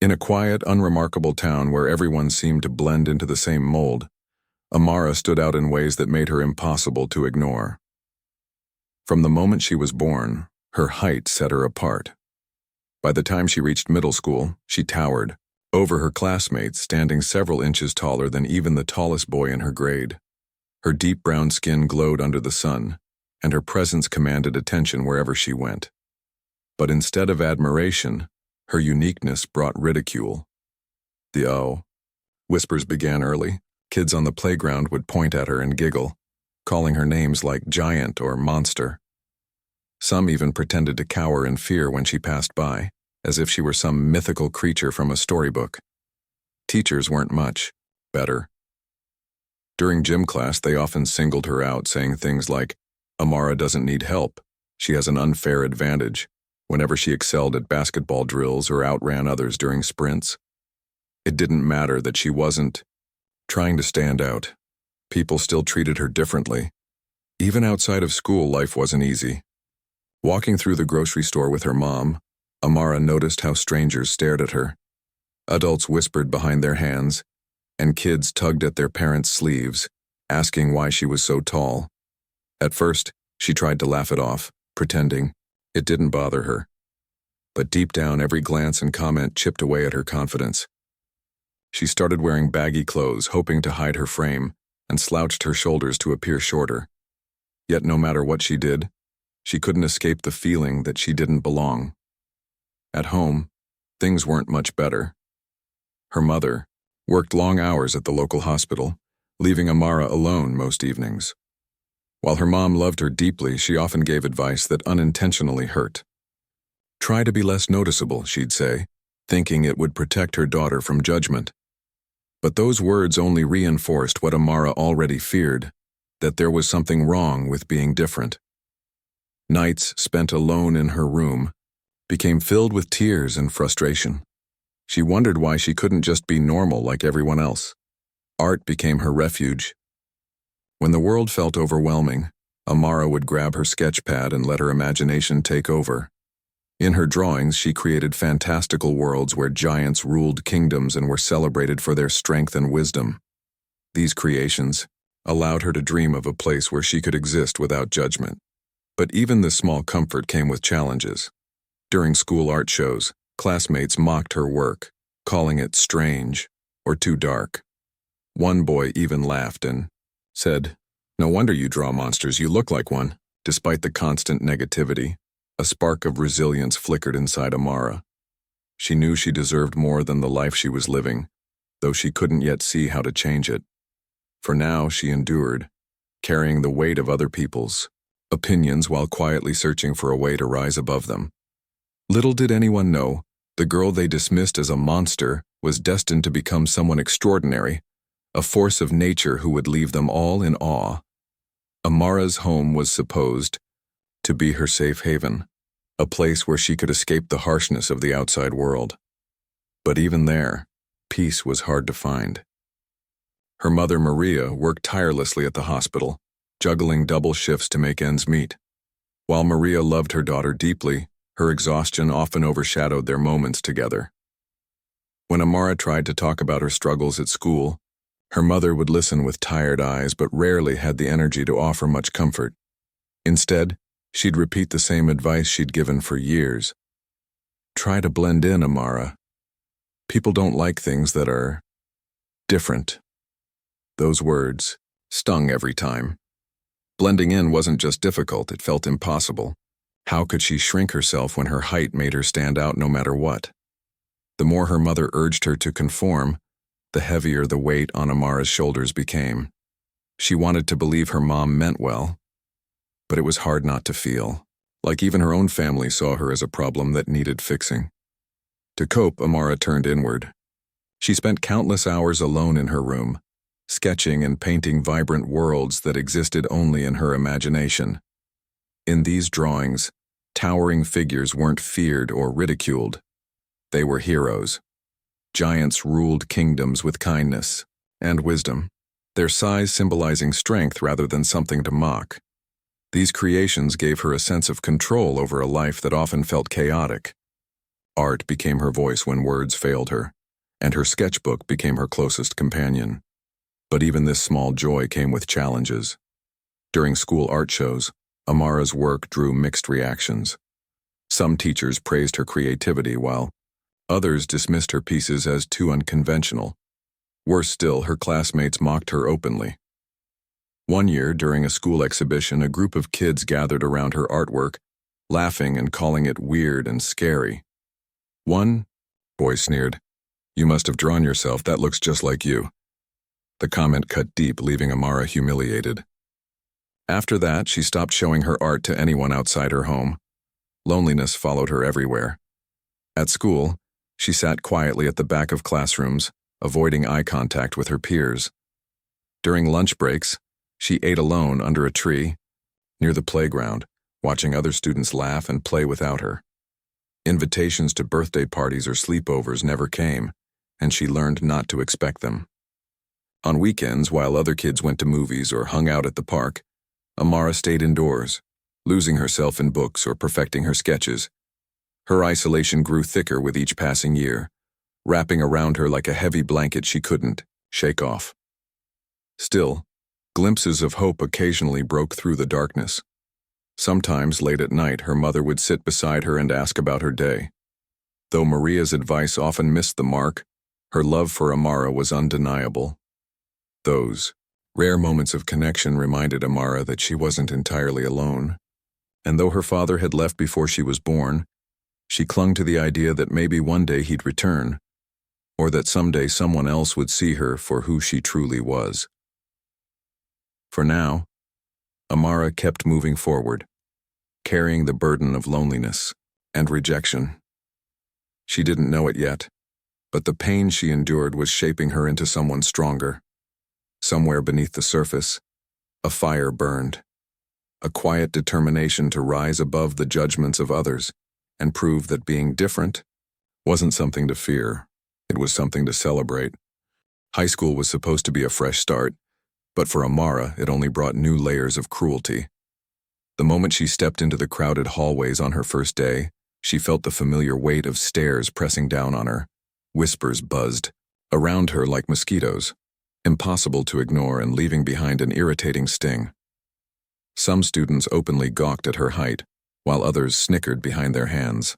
In a quiet, unremarkable town where everyone seemed to blend into the same mold, Amara stood out in ways that made her impossible to ignore. From the moment she was born, her height set her apart. By the time she reached middle school, she towered over her classmates, standing several inches taller than even the tallest boy in her grade. Her deep brown skin glowed under the sun, and her presence commanded attention wherever she went. But instead of admiration, her uniqueness brought ridicule. The whispers began early. Kids on the playground would point at her and giggle, calling her names like giant or monster. Some even pretended to cower in fear when she passed by, as if she were some mythical creature from a storybook. Teachers weren't much better. During gym class, they often singled her out, saying things like, "Amara doesn't need help. She has an unfair advantage," whenever she excelled at basketball drills or outran others during sprints. It didn't matter that she wasn't trying to stand out. People still treated her differently. Even outside of school, life wasn't easy. Walking through the grocery store with her mom, Amara noticed how strangers stared at her. Adults whispered behind their hands, and kids tugged at their parents' sleeves, asking why she was so tall. At first, she tried to laugh it off, pretending it didn't bother her. But deep down, every glance and comment chipped away at her confidence. She started wearing baggy clothes, hoping to hide her frame, and slouched her shoulders to appear shorter. Yet no matter what she did, she couldn't escape the feeling that she didn't belong. At home, things weren't much better. Her mother worked long hours at the local hospital, leaving Amara alone most evenings. While her mom loved her deeply, she often gave advice that unintentionally hurt. "Try to be less noticeable," she'd say, thinking it would protect her daughter from judgment. But those words only reinforced what Amara already feared, that there was something wrong with being different. Nights spent alone in her room became filled with tears and frustration. She wondered why she couldn't just be normal like everyone else. Art became her refuge. When the world felt overwhelming, Amara would grab her sketch pad and let her imagination take over. In her drawings, she created fantastical worlds where giants ruled kingdoms and were celebrated for their strength and wisdom. These creations allowed her to dream of a place where she could exist without judgment. But even this small comfort came with challenges. During school art shows, classmates mocked her work, calling it strange or too dark. One boy even laughed and said, "No wonder you draw monsters, you look like one." Despite the constant negativity, a spark of resilience flickered inside Amara. She knew she deserved more than the life she was living, though she couldn't yet see how to change it. For now, she endured, carrying the weight of other people's opinions while quietly searching for a way to rise above them. Little did anyone know, the girl they dismissed as a monster was destined to become someone extraordinary, a force of nature who would leave them all in awe. Amara's home was supposed to be her safe haven, a place where she could escape the harshness of the outside world. But even there, peace was hard to find. Her mother, Maria, worked tirelessly at the hospital, juggling double shifts to make ends meet. While Maria loved her daughter deeply, her exhaustion often overshadowed their moments together. When Amara tried to talk about her struggles at school, her mother would listen with tired eyes but rarely had the energy to offer much comfort. Instead, she'd repeat the same advice she'd given for years. "Try to blend in, Amara. People don't like things that are different." Those words stung every time. Blending in wasn't just difficult, it felt impossible. How could she shrink herself when her height made her stand out no matter what? The more her mother urged her to conform, the heavier the weight on Amara's shoulders became. She wanted to believe her mom meant well, but it was hard not to feel like even her own family saw her as a problem that needed fixing. To cope, Amara turned inward. She spent countless hours alone in her room, sketching and painting vibrant worlds that existed only in her imagination. In these drawings, towering figures weren't feared or ridiculed. They were heroes. Giants ruled kingdoms with kindness and wisdom, their size symbolizing strength rather than something to mock. These creations gave her a sense of control over a life that often felt chaotic. Art became her voice when words failed her, and her sketchbook became her closest companion. But even this small joy came with challenges. During school art shows, Amara's work drew mixed reactions. Some teachers praised her creativity while others dismissed her pieces as too unconventional. Worse still, her classmates mocked her openly. One year, during a school exhibition, a group of kids gathered around her artwork, laughing and calling it weird and scary. One boy sneered, "You must have drawn yourself, that looks just like you." The comment cut deep, leaving Amara humiliated. After that, she stopped showing her art to anyone outside her home. Loneliness followed her everywhere. At school, she sat quietly at the back of classrooms, avoiding eye contact with her peers. During lunch breaks, she ate alone under a tree, near the playground, watching other students laugh and play without her. Invitations to birthday parties or sleepovers never came, and she learned not to expect them. On weekends, while other kids went to movies or hung out at the park, Amara stayed indoors, losing herself in books or perfecting her sketches. Her isolation grew thicker with each passing year, wrapping around her like a heavy blanket she couldn't shake off. Still, glimpses of hope occasionally broke through the darkness. Sometimes, late at night, her mother would sit beside her and ask about her day. Though Maria's advice often missed the mark, her love for Amara was undeniable. Those rare moments of connection reminded Amara that she wasn't entirely alone. And though her father had left before she was born, she clung to the idea that maybe one day he'd return, or that someday someone else would see her for who she truly was. For now, Amara kept moving forward, carrying the burden of loneliness and rejection. She didn't know it yet, but the pain she endured was shaping her into someone stronger. Somewhere beneath the surface, a fire burned, a quiet determination to rise above the judgments of others and prove that being different wasn't something to fear, it was something to celebrate. High school was supposed to be a fresh start, but for Amara, it only brought new layers of cruelty. The moment she stepped into the crowded hallways on her first day, she felt the familiar weight of stares pressing down on her. Whispers buzzed around her like mosquitoes, impossible to ignore and leaving behind an irritating sting. Some students openly gawked at her height, while others snickered behind their hands.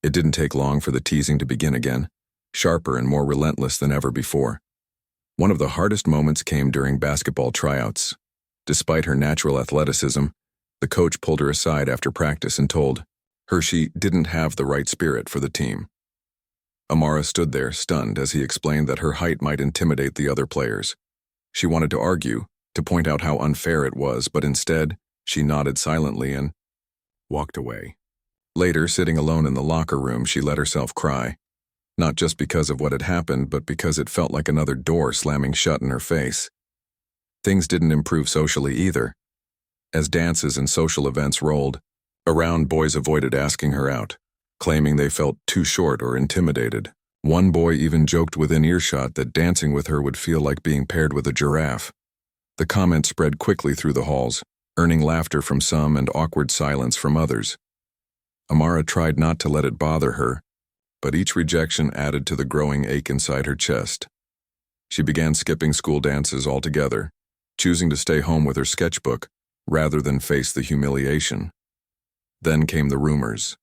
It didn't take long for the teasing to begin again, sharper and more relentless than ever before. One of the hardest moments came during basketball tryouts. Despite her natural athleticism, the coach pulled her aside after practice and told her she didn't have the right spirit for the team. Amara stood there, stunned, as he explained that her height might intimidate the other players. She wanted to argue, to point out how unfair it was, but instead, she nodded silently and walked away. Later, sitting alone in the locker room, she let herself cry. Not just because of what had happened, but because it felt like another door slamming shut in her face. Things didn't improve socially either. As dances and social events rolled around, boys avoided asking her out, claiming they felt too short or intimidated. One boy even joked within earshot that dancing with her would feel like being paired with a giraffe. The comment spread quickly through the halls, earning laughter from some and awkward silence from others. Amara tried not to let it bother her, but each rejection added to the growing ache inside her chest. She began skipping school dances altogether, choosing to stay home with her sketchbook rather than face the humiliation. Then came the rumors,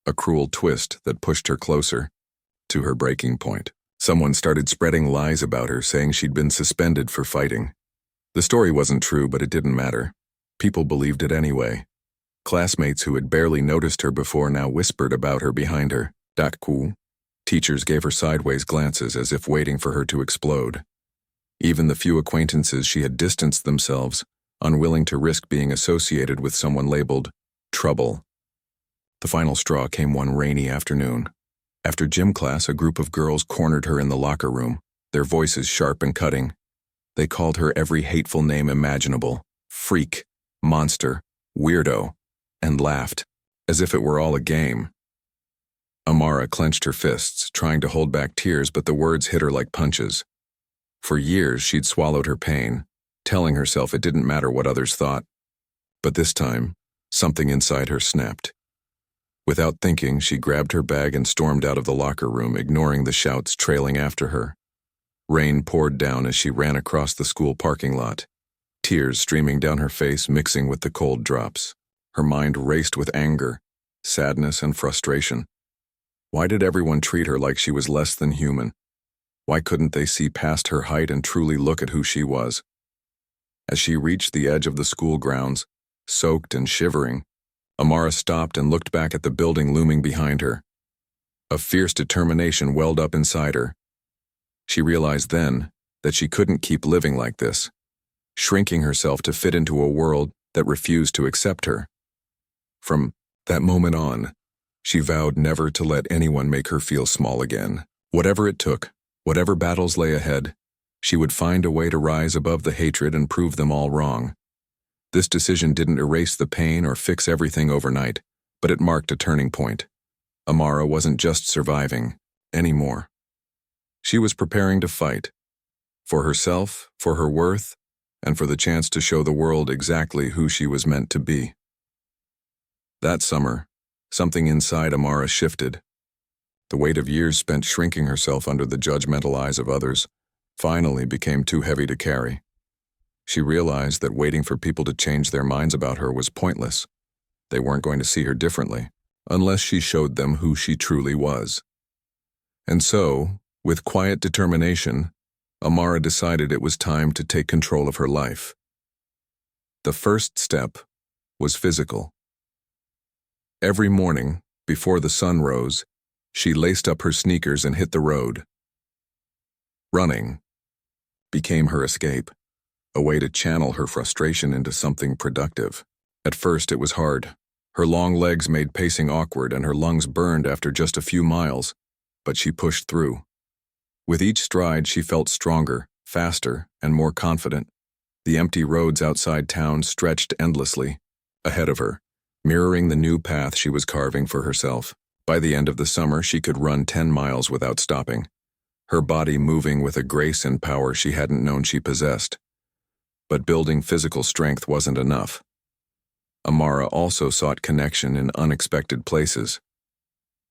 a cruel twist that pushed her closer to her breaking point. Someone started spreading lies about her, saying she'd been suspended for fighting. The story wasn't true, but it didn't matter. People believed it anyway. Classmates who had barely noticed her before now whispered about her behind her. Cool. Teachers gave her sideways glances as if waiting for her to explode. Even the few acquaintances she had distanced themselves, unwilling to risk being associated with someone labeled trouble. The final straw came one rainy afternoon. After gym class, a group of girls cornered her in the locker room, their voices sharp and cutting. They called her every hateful name imaginable: freak, monster, weirdo, and laughed, as if it were all a game. Amara clenched her fists, trying to hold back tears, but the words hit her like punches. For years, she'd swallowed her pain, telling herself it didn't matter what others thought. But this time, something inside her snapped. Without thinking, she grabbed her bag and stormed out of the locker room, ignoring the shouts trailing after her. Rain poured down as she ran across the school parking lot, tears streaming down her face mixing with the cold drops. Her mind raced with anger, sadness, and frustration. Why did everyone treat her like she was less than human? Why couldn't they see past her height and truly look at who she was? As she reached the edge of the school grounds, soaked and shivering, Amara stopped and looked back at the building looming behind her. A fierce determination welled up inside her. She realized then that she couldn't keep living like this, shrinking herself to fit into a world that refused to accept her. From that moment on, she vowed never to let anyone make her feel small again. Whatever it took, whatever battles lay ahead, she would find a way to rise above the hatred and prove them all wrong. This decision didn't erase the pain or fix everything overnight, but it marked a turning point. Amara wasn't just surviving anymore. She was preparing to fight. For herself, for her worth, and for the chance to show the world exactly who she was meant to be. That summer, something inside Amara shifted. The weight of years spent shrinking herself under the judgmental eyes of others finally became too heavy to carry. She realized that waiting for people to change their minds about her was pointless. They weren't going to see her differently, unless she showed them who she truly was. And so, with quiet determination, Amara decided it was time to take control of her life. The first step was physical. Every morning, before the sun rose, she laced up her sneakers and hit the road. Running became her escape, a way to channel her frustration into something productive. At first, it was hard. Her long legs made pacing awkward and her lungs burned after just a few miles, but she pushed through. With each stride, she felt stronger, faster, and more confident. The empty roads outside town stretched endlessly ahead of her, mirroring the new path she was carving for herself. By the end of the summer, she could run 10 miles without stopping, her body moving with a grace and power she hadn't known she possessed. But building physical strength wasn't enough. Amara also sought connection in unexpected places.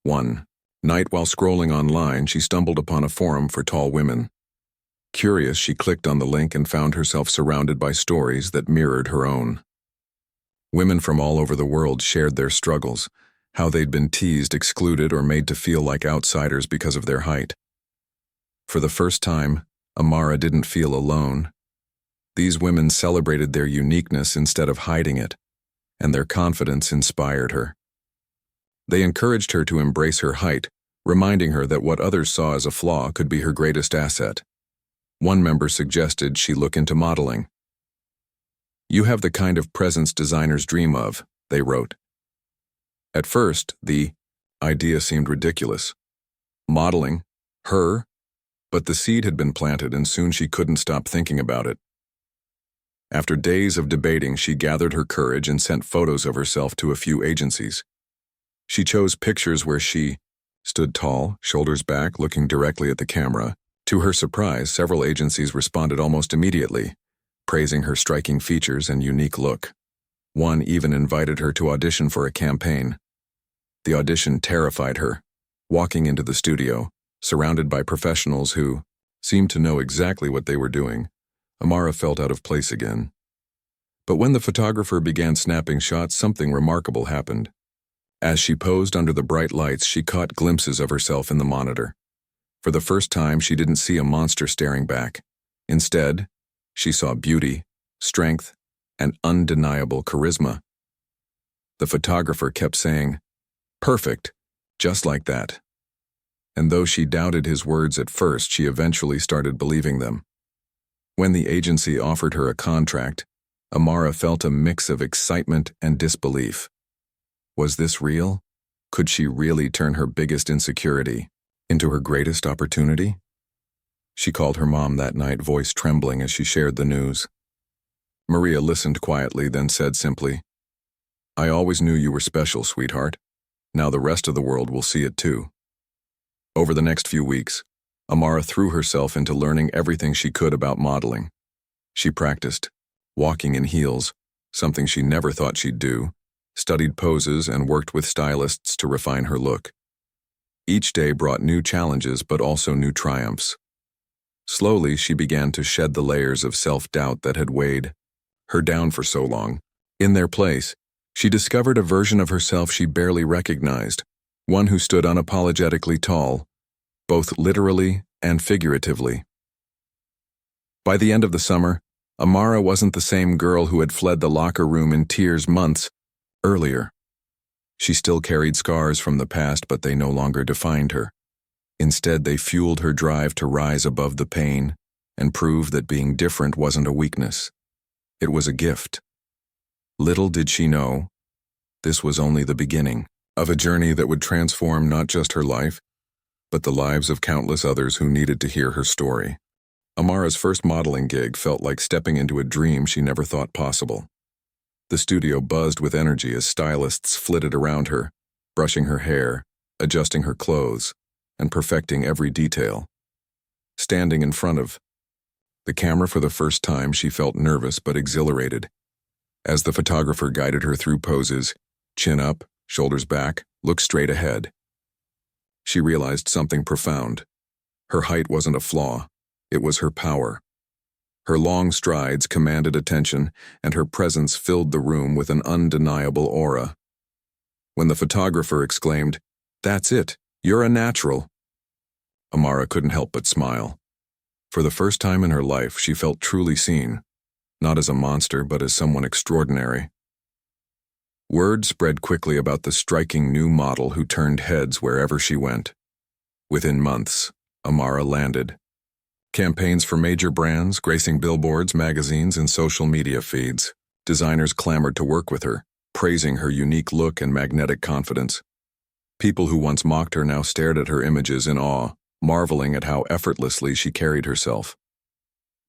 One night, while scrolling online, she stumbled upon a forum for tall women. Curious, she clicked on the link and found herself surrounded by stories that mirrored her own. Women from all over the world shared their struggles, how they'd been teased, excluded, or made to feel like outsiders because of their height. For the first time, Amara didn't feel alone. These women celebrated their uniqueness instead of hiding it, and their confidence inspired her. They encouraged her to embrace her height, reminding her that what others saw as a flaw could be her greatest asset. One member suggested she look into modeling. "You have the kind of presence designers dream of," they wrote. At first, the idea seemed ridiculous. Modeling? Her? But the seed had been planted and soon she couldn't stop thinking about it. After days of debating, she gathered her courage and sent photos of herself to a few agencies. She chose pictures where she stood tall, shoulders back, looking directly at the camera. To her surprise, several agencies responded almost immediately, praising her striking features and unique look. One even invited her to audition for a campaign. The audition terrified her. Walking into the studio, surrounded by professionals who seemed to know exactly what they were doing, Amara felt out of place again. But when the photographer began snapping shots, something remarkable happened. As she posed under the bright lights, she caught glimpses of herself in the monitor. For the first time, she didn't see a monster staring back. Instead, she saw beauty, strength, and undeniable charisma. The photographer kept saying, "Perfect, just like that." And though she doubted his words at first, she eventually started believing them. When the agency offered her a contract, Amara felt a mix of excitement and disbelief. Was this real? Could she really turn her biggest insecurity into her greatest opportunity? She called her mom that night, voice trembling as she shared the news. Maria listened quietly, then said simply, "I always knew you were special, sweetheart. Now the rest of the world will see it too." Over the next few weeks, Amara threw herself into learning everything she could about modeling. She practiced walking in heels, something she never thought she'd do, studied poses, and worked with stylists to refine her look. Each day brought new challenges but also new triumphs. Slowly, she began to shed the layers of self-doubt that had weighed her down for so long. In their place, she discovered a version of herself she barely recognized, one who stood unapologetically tall, both literally and figuratively. By the end of the summer, Amara wasn't the same girl who had fled the locker room in tears months earlier. She still carried scars from the past, but they no longer defined her. Instead, they fueled her drive to rise above the pain and prove that being different wasn't a weakness. It was a gift. Little did she know, this was only the beginning of a journey that would transform not just her life, but the lives of countless others who needed to hear her story. Amara's first modeling gig felt like stepping into a dream she never thought possible. The studio buzzed with energy as stylists flitted around her, brushing her hair, adjusting her clothes, and perfecting every detail. Standing in front of the camera for the first time, she felt nervous but exhilarated. As the photographer guided her through poses, chin up, shoulders back, look straight ahead, she realized something profound. Her height wasn't a flaw, it was her power. Her long strides commanded attention, and her presence filled the room with an undeniable aura. When the photographer exclaimed, "That's it, you're a natural," Amara couldn't help but smile. For the first time in her life, she felt truly seen, not as a monster, but as someone extraordinary. Word spread quickly about the striking new model who turned heads wherever she went. Within months, Amara landed. Campaigns for major brands, gracing billboards, magazines, and social media feeds. Designers clamored to work with her, praising her unique look and magnetic confidence. People who once mocked her now stared at her images in awe, marveling at how effortlessly she carried herself.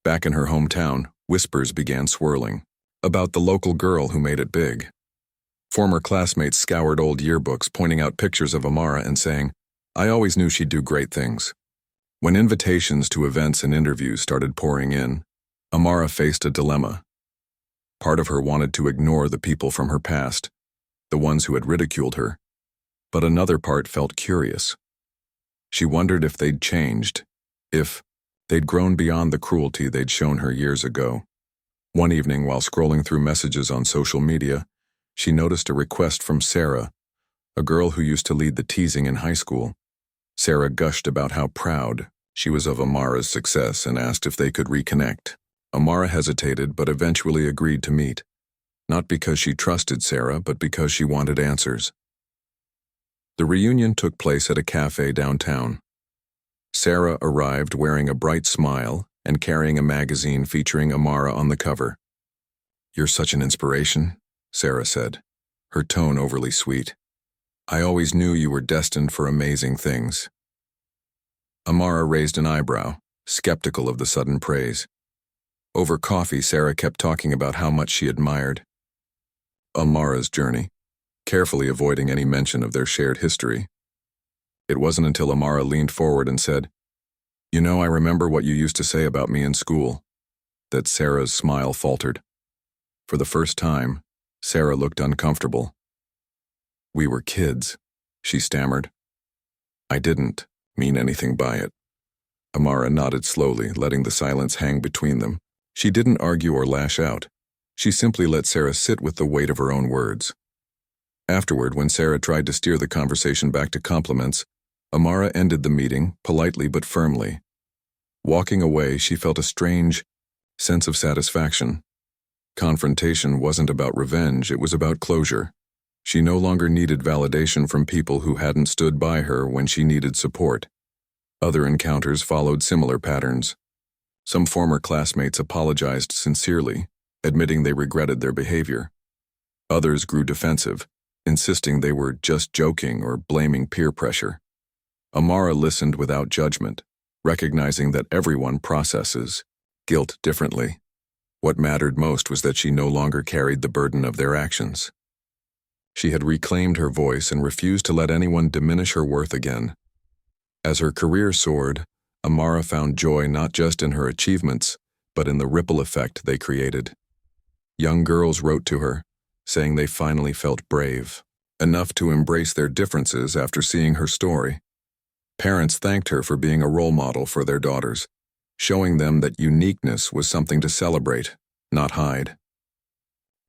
Back in her hometown, whispers began swirling about the local girl who made it big. Former classmates scoured old yearbooks, pointing out pictures of Amara and saying, "I always knew she'd do great things." When invitations to events and interviews started pouring in, Amara faced a dilemma. Part of her wanted to ignore the people from her past, the ones who had ridiculed her, but another part felt curious. She wondered if they'd changed, if they'd grown beyond the cruelty they'd shown her years ago. One evening, while scrolling through messages on social media, she noticed a request from Sarah, a girl who used to lead the teasing in high school. Sarah gushed about how proud she was of Amara's success and asked if they could reconnect. Amara hesitated but eventually agreed to meet, not because she trusted Sarah, but because she wanted answers. The reunion took place at a cafe downtown. Sarah arrived wearing a bright smile and carrying a magazine featuring Amara on the cover. "You're such an inspiration," Sarah said, her tone overly sweet. "I always knew you were destined for amazing things." Amara raised an eyebrow, skeptical of the sudden praise. Over coffee, Sarah kept talking about how much she admired Amara's journey, carefully avoiding any mention of their shared history. It wasn't until Amara leaned forward and said, "You know, I remember what you used to say about me in school," that Sarah's smile faltered. For the first time, Sarah looked uncomfortable. "We were kids," she stammered. "I didn't mean anything by it." Amara nodded slowly, letting the silence hang between them. She didn't argue or lash out. She simply let Sarah sit with the weight of her own words. Afterward, when Sarah tried to steer the conversation back to compliments, Amara ended the meeting, politely but firmly. Walking away, she felt a strange sense of satisfaction. Confrontation wasn't about revenge, it was about closure. She no longer needed validation from people who hadn't stood by her when she needed support. Other encounters followed similar patterns. Some former classmates apologized sincerely, admitting they regretted their behavior. Others grew defensive, insisting they were just joking or blaming peer pressure. Amara listened without judgment, recognizing that everyone processes guilt differently. What mattered most was that she no longer carried the burden of their actions. She had reclaimed her voice and refused to let anyone diminish her worth again. As her career soared, Amara found joy not just in her achievements, but in the ripple effect they created. Young girls wrote to her, saying they finally felt brave, enough to embrace their differences after seeing her story. Parents thanked her for being a role model for their daughters, showing them that uniqueness was something to celebrate, not hide.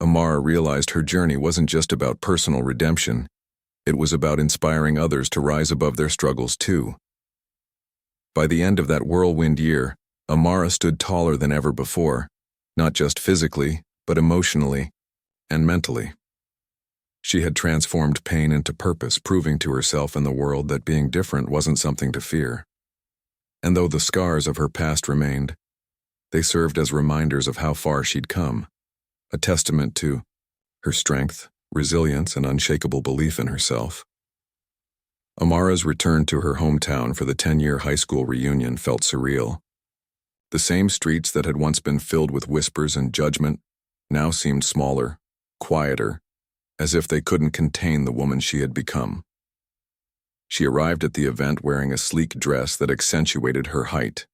Amara realized her journey wasn't just about personal redemption, it was about inspiring others to rise above their struggles too. By the end of that whirlwind year, Amara stood taller than ever before, not just physically, but emotionally and mentally. She had transformed pain into purpose, proving to herself and the world that being different wasn't something to fear. And though the scars of her past remained, they served as reminders of how far she'd come, a testament to her strength, resilience, and unshakable belief in herself. Amara's return to her hometown for the 10-year high school reunion felt surreal. The same streets that had once been filled with whispers and judgment now seemed smaller, quieter, as if they couldn't contain the woman she had become. She arrived at the event wearing a sleek dress that accentuated her height,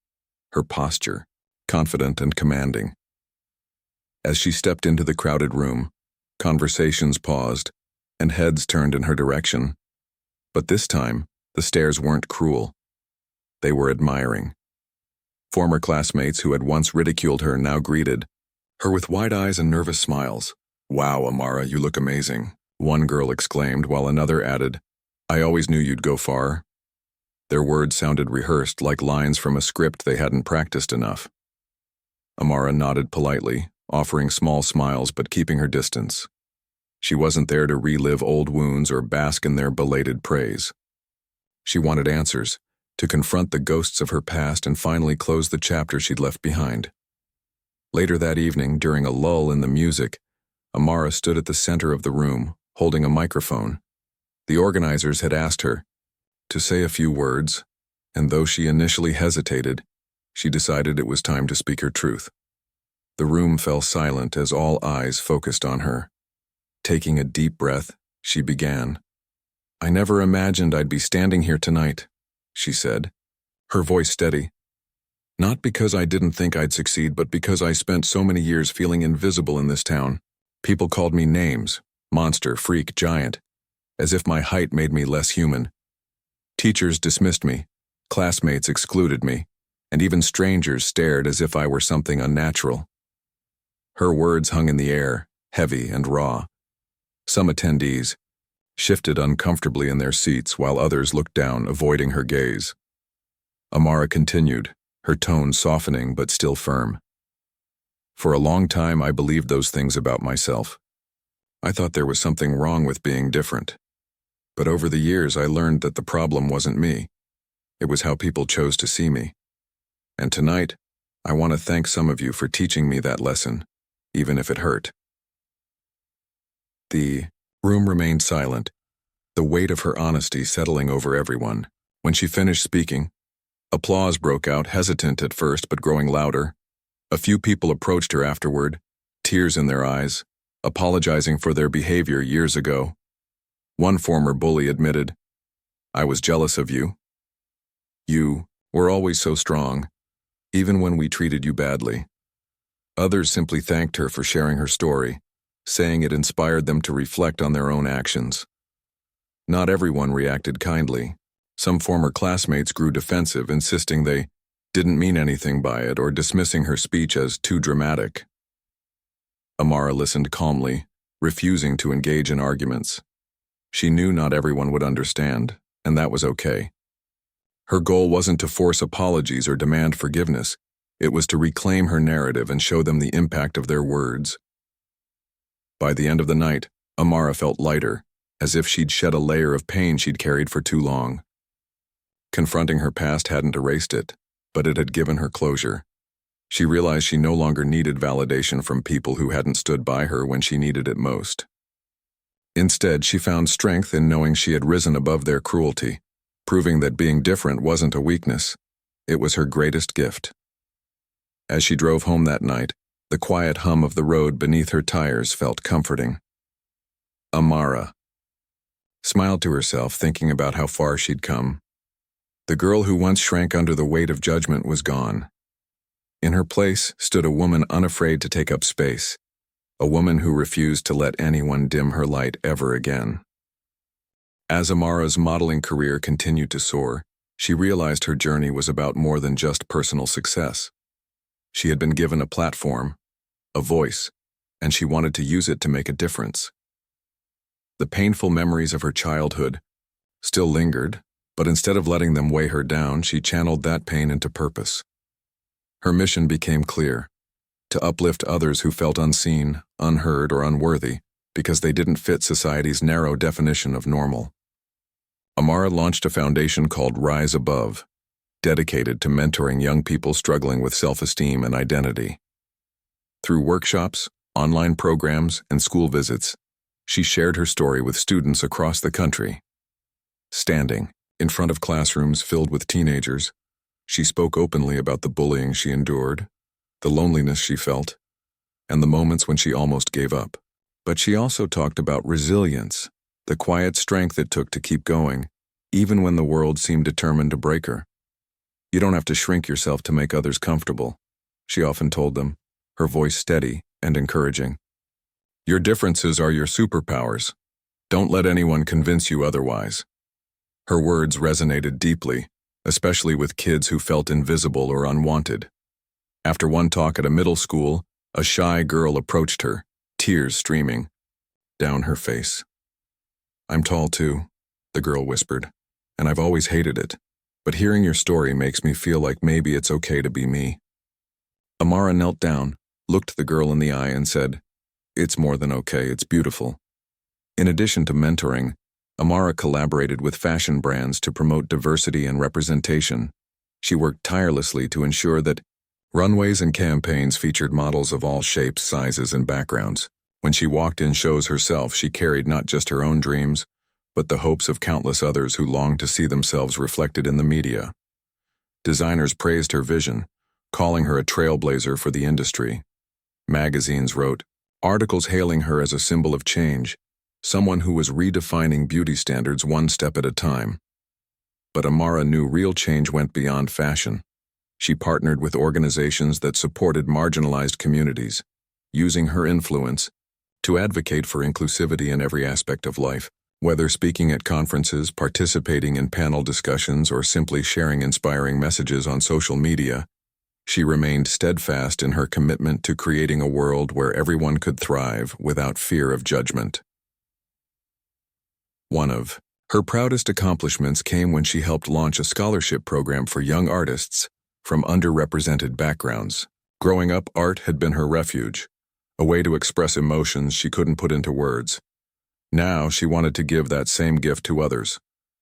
her posture, confident and commanding. As she stepped into the crowded room, conversations paused, and heads turned in her direction. But this time, the stares weren't cruel. They were admiring. Former classmates who had once ridiculed her now greeted her with wide eyes and nervous smiles. "Wow, Amara, you look amazing," one girl exclaimed, while another added, "I always knew you'd go far." Their words sounded rehearsed, like lines from a script they hadn't practiced enough. Amara nodded politely, offering small smiles but keeping her distance. She wasn't there to relive old wounds or bask in their belated praise. She wanted answers, to confront the ghosts of her past and finally close the chapter she'd left behind. Later that evening, during a lull in the music, Amara stood at the center of the room, holding a microphone. The organizers had asked her to say a few words, and though she initially hesitated, she decided it was time to speak her truth. The room fell silent as all eyes focused on her. Taking a deep breath, she began. "I never imagined I'd be standing here tonight," she said, her voice steady. "Not because I didn't think I'd succeed, but because I spent so many years feeling invisible in this town. People called me names, monster, freak, giant, as if my height made me less human. Teachers dismissed me, classmates excluded me, and even strangers stared as if I were something unnatural." Her words hung in the air, heavy and raw. Some attendees shifted uncomfortably in their seats while others looked down, avoiding her gaze. Amara continued, her tone softening but still firm. "For a long time I believed those things about myself. I thought there was something wrong with being different. But over the years I learned that the problem wasn't me. It was how people chose to see me. And tonight, I want to thank some of you for teaching me that lesson, even if it hurt." The room remained silent, the weight of her honesty settling over everyone. When she finished speaking, applause broke out, hesitant at first but growing louder. A few people approached her afterward, tears in their eyes, apologizing for their behavior years ago. One former bully admitted, "I was jealous of you. You were always so strong, even when we treated you badly." Others simply thanked her for sharing her story, saying it inspired them to reflect on their own actions. Not everyone reacted kindly. Some former classmates grew defensive, insisting they didn't mean anything by it or dismissing her speech as too dramatic. Amara listened calmly, refusing to engage in arguments. She knew not everyone would understand, and that was okay. Her goal wasn't to force apologies or demand forgiveness. It was to reclaim her narrative and show them the impact of their words. By the end of the night, Amara felt lighter, as if she'd shed a layer of pain she'd carried for too long. Confronting her past hadn't erased it, but it had given her closure. She realized she no longer needed validation from people who hadn't stood by her when she needed it most. Instead, she found strength in knowing she had risen above their cruelty, proving that being different wasn't a weakness. It was her greatest gift. As she drove home that night, the quiet hum of the road beneath her tires felt comforting. Amara smiled to herself, thinking about how far she'd come. The girl who once shrank under the weight of judgment was gone. In her place stood a woman unafraid to take up space, a woman who refused to let anyone dim her light ever again. As Amara's modeling career continued to soar, she realized her journey was about more than just personal success. She had been given a platform, a voice, and she wanted to use it to make a difference. The painful memories of her childhood still lingered, but instead of letting them weigh her down, she channeled that pain into purpose. Her mission became clear: to uplift others who felt unseen, unheard, or unworthy because they didn't fit society's narrow definition of normal. Amara launched a foundation called Rise Above, dedicated to mentoring young people struggling with self-esteem and identity. Through workshops, online programs, and school visits, she shared her story with students across the country. Standing in front of classrooms filled with teenagers, she spoke openly about the bullying she endured, the loneliness she felt, and the moments when she almost gave up. But she also talked about resilience, the quiet strength it took to keep going, even when the world seemed determined to break her. "You don't have to shrink yourself to make others comfortable," she often told them, her voice steady and encouraging. "Your differences are your superpowers. Don't let anyone convince you otherwise." Her words resonated deeply, especially with kids who felt invisible or unwanted. After one talk at a middle school, a shy girl approached her, tears streaming down her face. "I'm tall too," the girl whispered, "and I've always hated it. But hearing your story makes me feel like maybe it's okay to be me." Amara knelt down, looked the girl in the eye, and said, "It's more than okay, it's beautiful." In addition to mentoring, Amara collaborated with fashion brands to promote diversity and representation. She worked tirelessly to ensure that runways and campaigns featured models of all shapes, sizes, and backgrounds. When she walked in shows herself, she carried not just her own dreams, but the hopes of countless others who longed to see themselves reflected in the media. Designers praised her vision, calling her a trailblazer for the industry. Magazines wrote articles hailing her as a symbol of change, someone who was redefining beauty standards one step at a time. But Amara knew real change went beyond fashion. She partnered with organizations that supported marginalized communities, using her influence to advocate for inclusivity in every aspect of life. Whether speaking at conferences, participating in panel discussions, or simply sharing inspiring messages on social media, she remained steadfast in her commitment to creating a world where everyone could thrive without fear of judgment. One of her proudest accomplishments came when she helped launch a scholarship program for young artists from underrepresented backgrounds. Growing up, art had been her refuge, a way to express emotions she couldn't put into words. Now she wanted to give that same gift to others.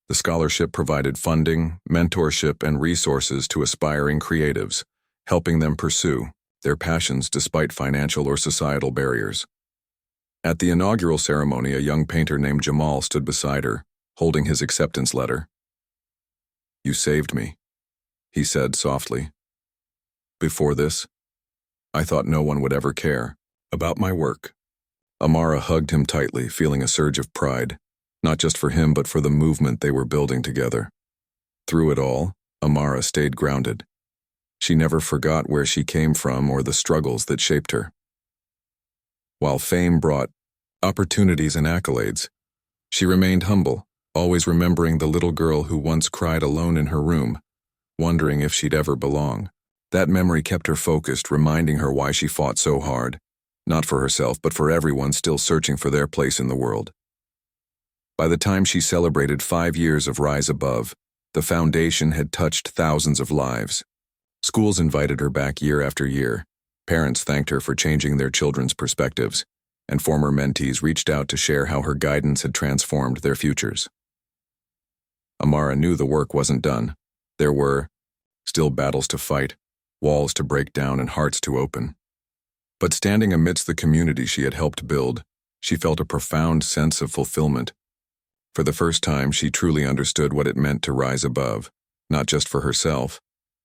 The scholarship provided funding, mentorship, and resources to aspiring creatives, helping them pursue their passions despite financial or societal barriers. At the inaugural ceremony, a young painter named Jamal stood beside her, holding his acceptance letter. "You saved me," he said softly. "Before this, I thought no one would ever care about my work." Amara hugged him tightly, feeling a surge of pride, not just for him but for the movement they were building together. Through it all, Amara stayed grounded. She never forgot where she came from or the struggles that shaped her. While fame brought opportunities and accolades, she remained humble, always remembering the little girl who once cried alone in her room, wondering if she'd ever belong. That memory kept her focused, reminding her why she fought so hard. Not for herself, but for everyone still searching for their place in the world. By the time she celebrated 5 years of Rise Above, the foundation had touched thousands of lives. Schools invited her back year after year. Parents thanked her for changing their children's perspectives, and former mentees reached out to share how her guidance had transformed their futures. Amara knew the work wasn't done. There were still battles to fight, walls to break down, and hearts to open. But standing amidst the community she had helped build, she felt a profound sense of fulfillment. For the first time, she truly understood what it meant to rise above, not just for herself,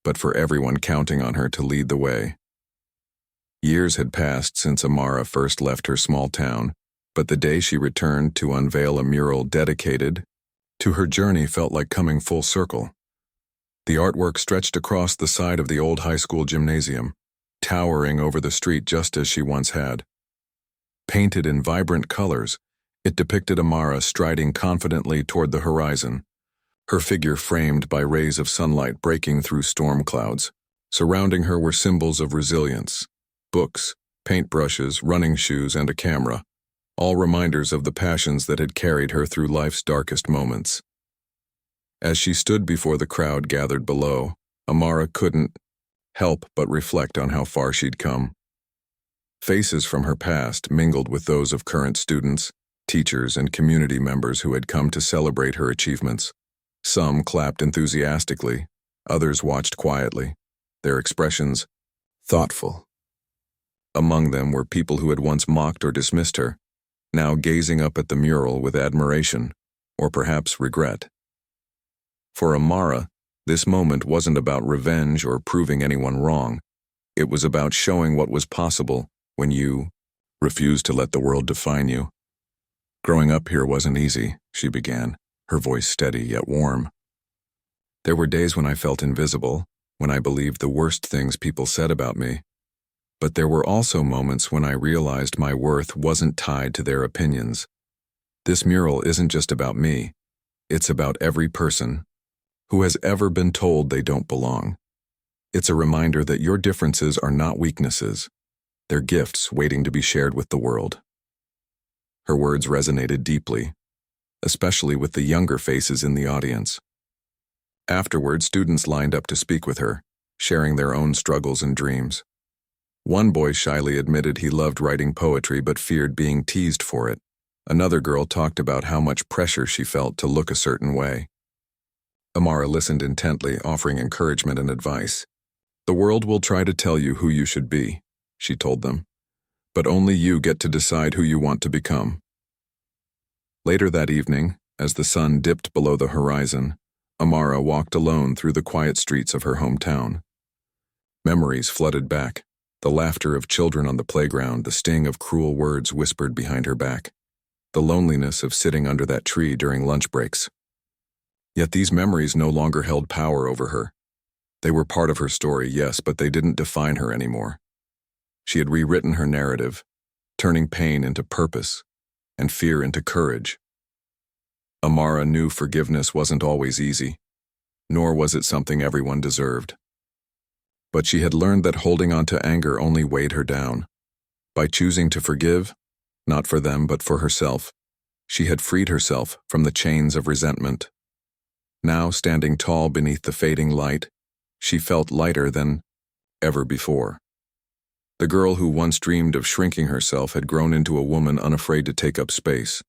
but for everyone counting on her to lead the way. Years had passed since Amara first left her small town, but the day she returned to unveil a mural dedicated to her journey felt like coming full circle. The artwork stretched across the side of the old high school gymnasium, towering over the street just as she once had. Painted in vibrant colors, it depicted Amara striding confidently toward the horizon, her figure framed by rays of sunlight breaking through storm clouds. Surrounding her were symbols of resilience: books, paintbrushes, running shoes, and a camera, all reminders of the passions that had carried her through life's darkest moments. As she stood before the crowd gathered below, Amara couldn't help but reflect on how far she'd come. Faces from her past mingled with those of current students, teachers, and community members who had come to celebrate her achievements. Some clapped enthusiastically, others watched quietly, their expressions thoughtful. Among them were people who had once mocked or dismissed her, now gazing up at the mural with admiration, or perhaps regret. For Amara, this moment wasn't about revenge or proving anyone wrong. It was about showing what was possible when you refused to let the world define you. Growing up here wasn't easy, she began, her voice steady yet warm. There were days when I felt invisible, when I believed the worst things people said about me. But there were also moments when I realized my worth wasn't tied to their opinions. This mural isn't just about me. It's about every person who has ever been told they don't belong. It's a reminder that your differences are not weaknesses. They're gifts waiting to be shared with the world. Her words resonated deeply, especially with the younger faces in the audience. Afterward, students lined up to speak with her, sharing their own struggles and dreams. One boy shyly admitted he loved writing poetry but feared being teased for it. Another girl talked about how much pressure she felt to look a certain way. Amara listened intently, offering encouragement and advice. "The world will try to tell you who you should be," she told them, "but only you get to decide who you want to become." Later that evening, as the sun dipped below the horizon, Amara walked alone through the quiet streets of her hometown. Memories flooded back, the laughter of children on the playground, the sting of cruel words whispered behind her back, the loneliness of sitting under that tree during lunch breaks. Yet these memories no longer held power over her. They were part of her story, yes, but they didn't define her anymore. She had rewritten her narrative, turning pain into purpose and fear into courage. Amara knew forgiveness wasn't always easy, nor was it something everyone deserved. But she had learned that holding on to anger only weighed her down. By choosing to forgive, not for them but for herself, she had freed herself from the chains of resentment. Now, standing tall beneath the fading light, she felt lighter than ever before. The girl who once dreamed of shrinking herself had grown into a woman unafraid to take up space,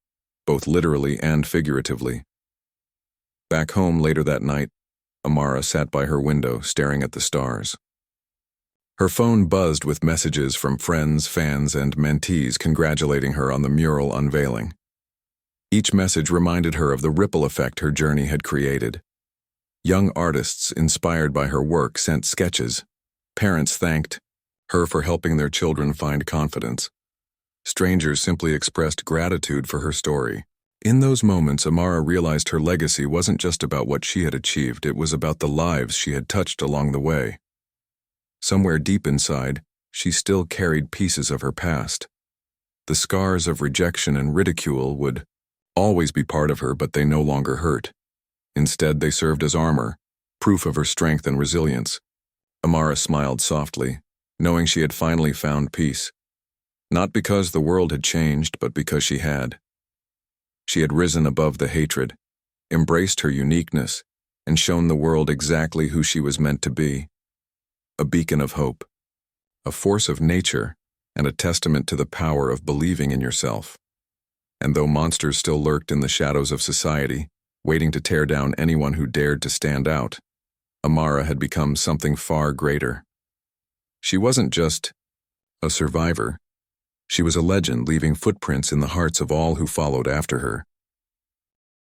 both literally and figuratively. Back home later that night, Amara sat by her window staring at the stars. Her phone buzzed with messages from friends, fans, and mentees congratulating her on the mural unveiling. Each message reminded her of the ripple effect her journey had created. Young artists inspired by her work sent sketches. Parents thanked her for helping their children find confidence. Strangers simply expressed gratitude for her story. In those moments, Amara realized her legacy wasn't just about what she had achieved, it was about the lives she had touched along the way. Somewhere deep inside, she still carried pieces of her past. The scars of rejection and ridicule would always be part of her, but they no longer hurt. Instead, they served as armor, proof of her strength and resilience. Amara smiled softly, knowing she had finally found peace. Not because the world had changed, but because she had. She had risen above the hatred, embraced her uniqueness, and shown the world exactly who she was meant to be. A beacon of hope, a force of nature, and a testament to the power of believing in yourself. And though monsters still lurked in the shadows of society, waiting to tear down anyone who dared to stand out, Amara had become something far greater. She wasn't just a survivor. She was a legend, leaving footprints in the hearts of all who followed after her.